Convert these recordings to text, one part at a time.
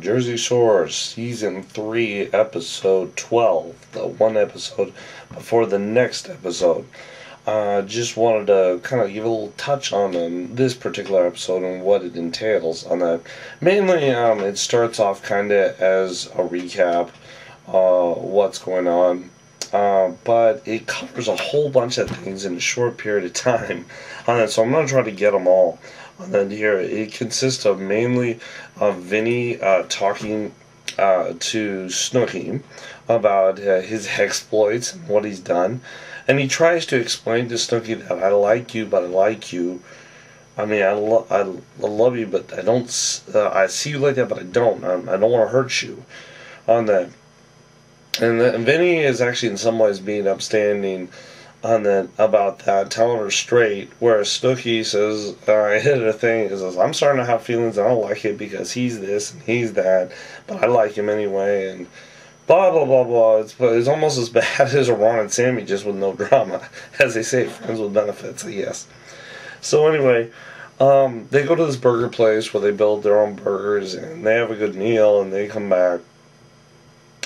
Jersey Shore Season 3, Episode 12, the one episode before the next episode. Just wanted to kind of give a little touch on this particular episode and what it entails on that. Mainly, it starts off kind of as a recap, what's going on, but it covers a whole bunch of things in a short period of time on that, so I'm going to try to get them all. And then here, it consists of mainly Vinny talking to Snooki about his exploits and what he's done. And he tries to explain to Snooki that I like you, but I like you. I mean, I love you, but I don't. I see you like that, but I don't. I don't want to hurt you on that. And Vinny is actually in some ways being upstanding on that about that, telling her straight. Whereas Snooki says, I hit a thing. He says, I'm starting to have feelings. I don't like it because he's this and he's that, but I like him anyway. And blah blah blah blah. It's almost as bad as a Ron and Sammy, just with no drama, as they say, friends with benefits, I guess. So anyway, they go to this burger place where they build their own burgers and they have a good meal and they come back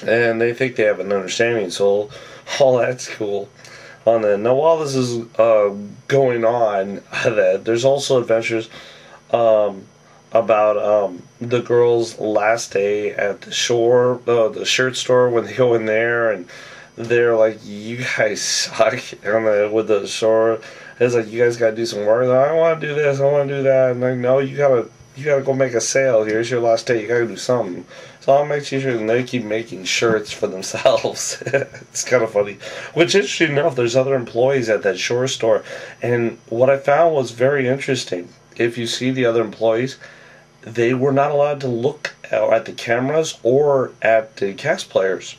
and they think they have an understanding. So all that's cool. On that. Now, while this is going on, there's also adventures about the girls' last day at the shore, the shirt store, when they go in there and they're like, "You guys suck." With the shore, it's like, "You guys gotta do some work." Like, I want to do this, I want to do that. And like, no, you gotta go make a sale. Here's your last day. You gotta do something. So I'll make t-shirts, and they keep making shirts for themselves. It's kind of funny. Which, interesting enough, there's other employees at that shore store, and what I found was very interesting. If you see the other employees, they were not allowed to look at the cameras or at the cast players.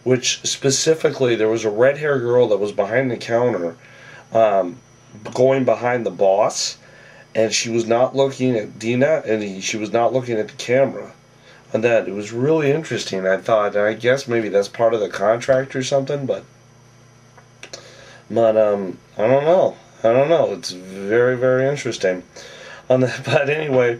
Which, specifically, there was a red-haired girl that was behind the counter, going behind the boss, and she was not looking at Dina, and she was not looking at the camera. And that, it was really interesting, I thought, and I guess maybe that's part of the contract or something, but I don't know, it's very, very interesting. But anyway,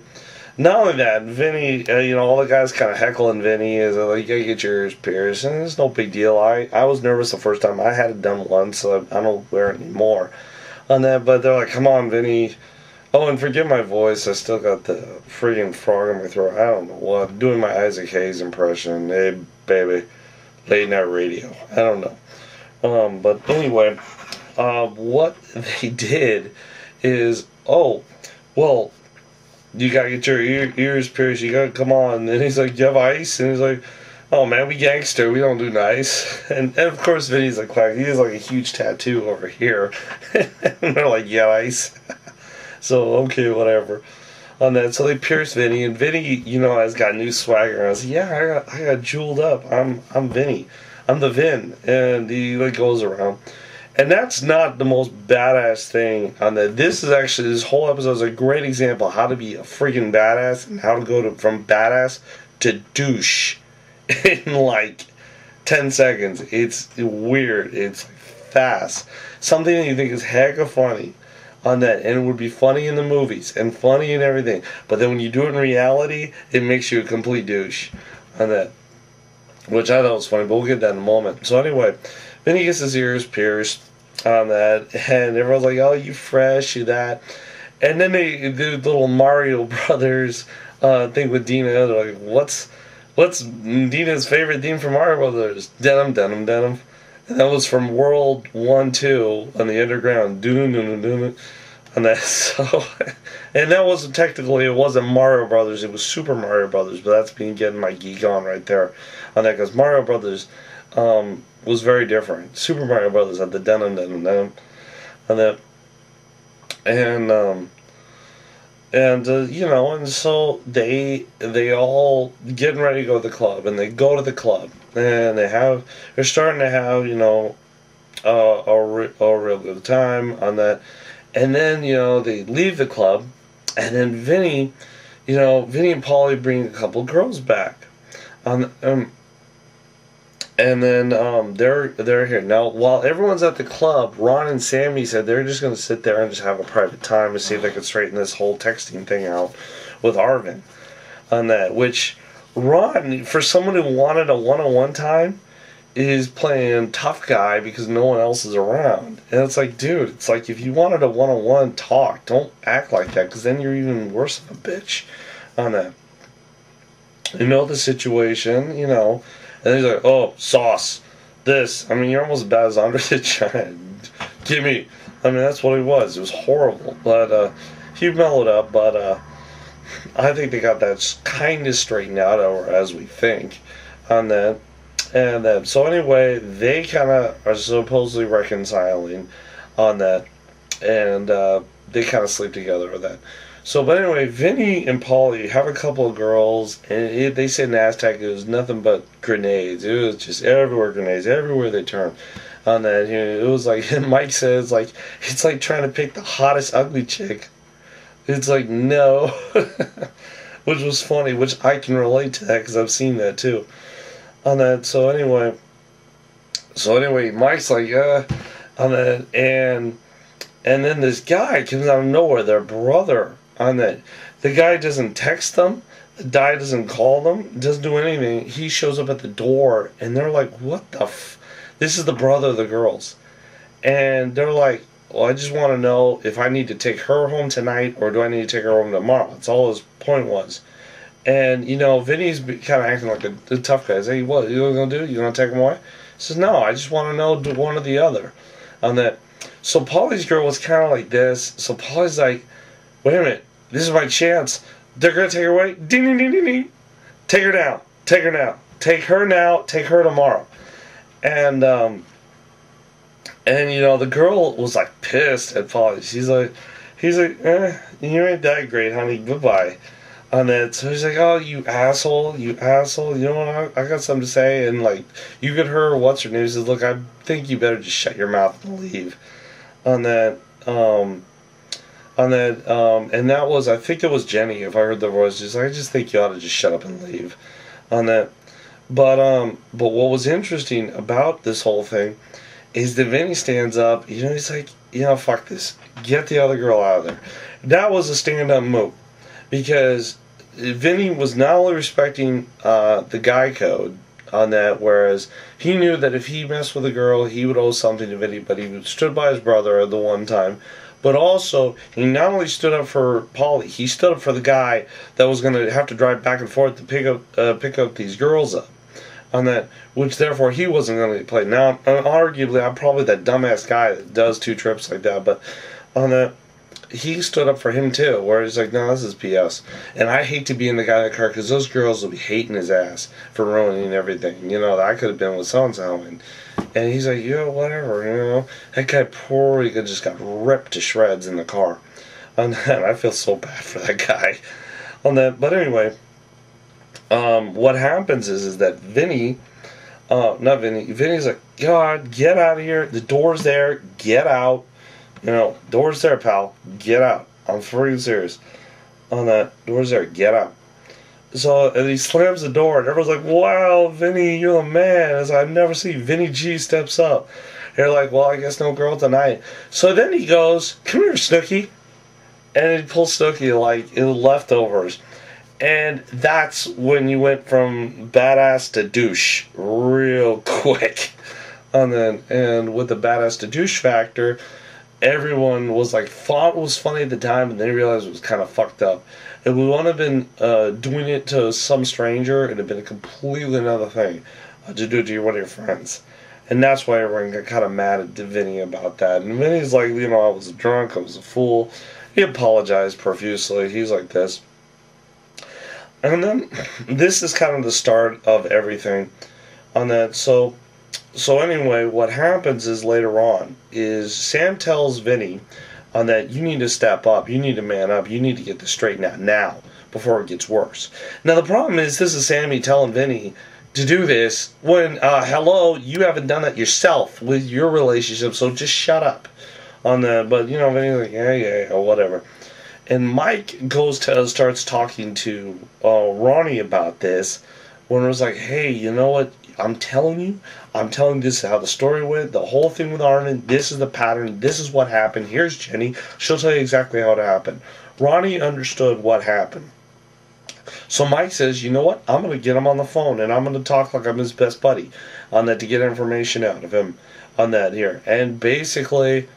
not only that, Vinny, all the guys kind of heckling Vinny, is like, you gotta get your ears pierced, and it's no big deal. I was nervous the first time. I had it done once, so I don't wear it anymore. On that, but they're like, come on, Vinny. Oh, and forgive my voice, I still got the friggin' frog in my throat. I don't know what. Doing my Isaac Hayes impression. Hey, baby. Late night radio. I don't know. But anyway, what they did is, oh, well, you gotta get your ears pierced. You gotta come on. And he's like, you have ice? And he's like, oh, man, we gangster. We don't do nice. And of course, Vinny's like, he has like a huge tattoo over here. And they're like, yeah, ice. So, okay, whatever. On that, so they pierced Vinny, and Vinny, has got new swagger. I was like, yeah, I got jeweled up. I'm Vinny. I'm the Vin. And he goes around. And that's not the most badass thing on that. This whole episode is a great example of how to be a freaking badass and how to go from badass to douche in like 10 seconds. It's weird. It's fast. Something that you think is hecka funny on that, and it would be funny in the movies and funny and everything, but then when you do it in reality, it makes you a complete douche on that, which I thought was funny, but we'll get that in a moment. So anyway, then he gets his ears pierced on that, and everyone's like, oh, you fresh, you that, and then they do the little Mario Brothers thing with Dina. They're like, what's Dina's favorite theme from Mario Brothers? Denim, denim, denim. And that was from World 1-2 on the underground. Doo-doo-doo-doo-doo. And that, so, and that wasn't technically, it wasn't Mario Brothers, it was Super Mario Brothers, but that's me getting my geek on right there on that, because Mario Brothers was very different. Super Mario Brothers had the denim, denim, denim, and that, and so they all getting ready to go to the club, and they go to the club, and they're starting to have, a real good time on that, and then, they leave the club, and then Vinny and Polly bring a couple girls back, and then they're here. Now, while everyone's at the club, Ron and Sammy said they're just going to sit there and just have a private time to see if they could straighten this whole texting thing out with Arvin on that, which Ron, for someone who wanted a one-on-one time, is playing tough guy because no one else is around. And it's like, dude, it's like if you wanted a one-on-one talk, don't act like that because then you're even worse of a bitch on that. You know the situation, you know. And he's like, oh, sauce. This. I mean, you're almost as bad as Andre the Giant. Gimme. I mean, that's what he was. It was horrible. But he mellowed up, but I think they got that kind of straightened out, or as we think, on that. And then, so anyway, they kind of are supposedly reconciling on that, and they kind of sleep together with that. So, but anyway, Vinny and Paulie have a couple of girls, and they say in Aztec it was nothing but grenades. It was just everywhere grenades, everywhere they turn. On that, it was like, and Mike says, like, it's like trying to pick the hottest ugly chick. It's like, no. Which was funny, which I can relate to that because I've seen that too. On that, so anyway, Mike's like, on that, and then this guy comes out of nowhere, their brother, on that. The guy doesn't text them, the guy doesn't call them, doesn't do anything. He shows up at the door, and they're like, what the this is the brother of the girls. And they're like, well, I just want to know if I need to take her home tonight, or do I need to take her home tomorrow? That's all his point was. And, you know, Vinny's kind of acting like a tough guy. He's like, what, you going to do? You going to take him away? He says, no, I just want to know one or the other. On that. So Paulie's girl was kind of like this. So Paulie's like, wait a minute, this is my chance. They're going to take her away? Ding, ding, ding, ding, ding. Take her now. Take her now. Take her now. Take her tomorrow. And you know, the girl was like pissed at Paulie. He's like, you ain't that great, honey. Goodbye. On that, so he's like, oh, you asshole, you know what, I got something to say, and like, you get her, what's her name, he says, look, I think you better just shut your mouth and leave. On that, and that was, I think it was Jenny, if I heard the voice, just I just think you ought to just shut up and leave. On that, but what was interesting about this whole thing is that Vinny stands up, you know, he's like, you know, fuck this, get the other girl out of there. That was a stand-up move. Because Vinny was not only respecting the guy code on that, whereas he knew that if he messed with a girl, he would owe something to Vinny, but he stood by his brother at the one time. But also, he not only stood up for Paulie, he stood up for the guy that was going to have to drive back and forth to pick up these girls up. On that, which therefore he wasn't going to get played. Now, arguably, I'm probably that dumbass guy that does 2 trips like that, but on that, he stood up for him too, where he's like, no, this is BS. And I hate to be in the guy in the car because those girls will be hating his ass for ruining everything. You know, I could have been with so-and-so. And he's like, yeah, whatever, you know. That guy poor, he just got ripped to shreds in the car. On that, I feel so bad for that guy. On that, but anyway, what happens is that Vinny's like, God, get out of here. The door's there. Get out. You know, door's there, pal. Get out. I'm freaking serious. On that, door's there. Get out. So, and he slams the door, and everyone's like, wow, Vinny, you're the man. As I've never seen Vinny G steps up. They're like, well, I guess no girl tonight. So then he goes, come here, Snooki. And he pulls Snooki like in leftovers. And that's when you went from badass to douche real quick. And with the badass to douche factor, everyone was like, thought it was funny at the time, and then realized it was kind of fucked up. If we would have been doing it to some stranger, it'd have been a completely another thing to do it to one of your friends. And that's why everyone got kind of mad at Vinny about that. And Vinny's like, you know, I was drunk, I was a fool. He apologized profusely. He's like this. And then this is kind of the start of everything on that. So anyway, what happens is later on is Sam tells Vinny on that you need to step up, you need to man up, you need to get this straightened out now before it gets worse. Now the problem is this is Sammy telling Vinny to do this when, hello, you haven't done that yourself with your relationship, so just shut up on that. But, you know, Vinny's like, yeah, whatever. And Mike starts talking to Ronnie about this when it was like, hey, you know what, I'm telling you this is how the story went, the whole thing with Arnon, this is the pattern, this is what happened, here's Jenny, she'll tell you exactly how it happened. Ronnie understood what happened. So Mike says, you know what? I'm going to get him on the phone and I'm going to talk like I'm his best buddy on that to get information out of him on that here. And basically,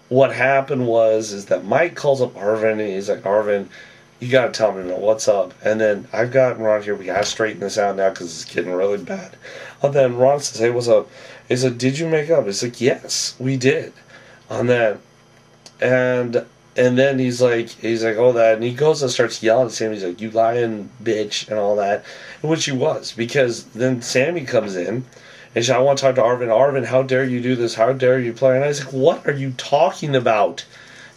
what happened was is that Mike calls up Arvin and he's like, Arvin, you got to tell me what's up. And then I've got Ron here. We got to straighten this out now because it's getting really bad. And then Ron says, hey, what's up? He said, did you make up? He's like, yes, we did. On that. And then he's like, oh, that. And he goes and starts yelling at Sammy. He's like, you lying bitch and all that. Which he was. Because then Sammy comes in. And she's like, I want to talk to Arvin. Arvin, how dare you do this? How dare you play? And I was like, what are you talking about?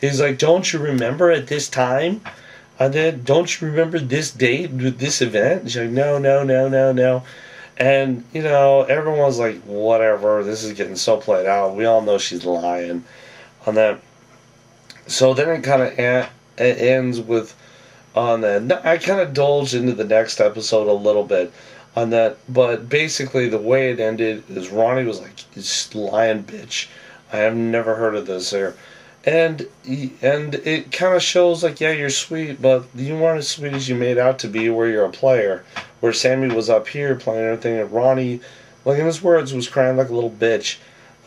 He's like, don't you remember at this time? I did. Don't you remember this date with this event? And she's like, no. And, you know, everyone's like, whatever. This is getting so played out. We all know she's lying on that. So then it kind of ends with on that. I kind of indulged into the next episode a little bit on that, but basically the way it ended is Ronnie was like, "It's lying bitch. I have never heard of this here," and it kind of shows like, yeah, you're sweet, but you weren't as sweet as you made out to be. Where you're a player, where Sammy was up here playing everything, and Ronnie, like in his words, was crying like a little bitch.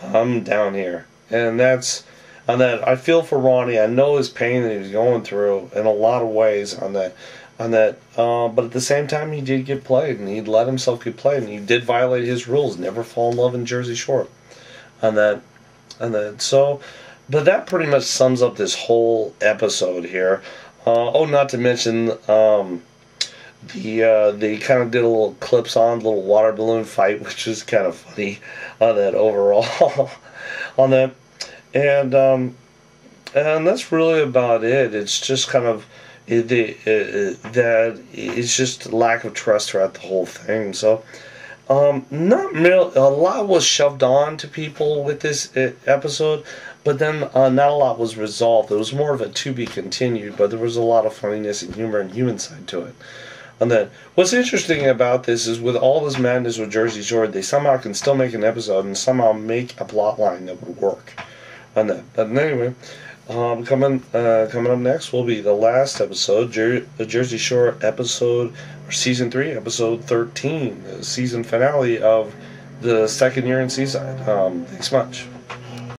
I'm down here, and that's. On that, I feel for Ronnie. I know his pain that he was going through in a lot of ways on that. But at the same time, he did get played, and he let himself get played, and he did violate his rules. Never fall in love in Jersey Shore. On that. So, but that pretty much sums up this whole episode here. Not to mention they kind of did a little clips on little water balloon fight, which is kind of funny on that overall. On that. And that's really about it. It's just kind of that it's just lack of trust throughout the whole thing. So, not real. A lot was shoved on to people with this episode, but then not a lot was resolved. It was more of a to be continued, but there was a lot of funniness and humor and human side to it. And then, what's interesting about this is with all this madness with Jersey Shore, they somehow can still make an episode and somehow make a plot line that would work. On that. But anyway, coming up next will be the last episode, the Jersey Shore episode, or season 3, episode 13, the season finale of the second year in Seaside. Thanks much.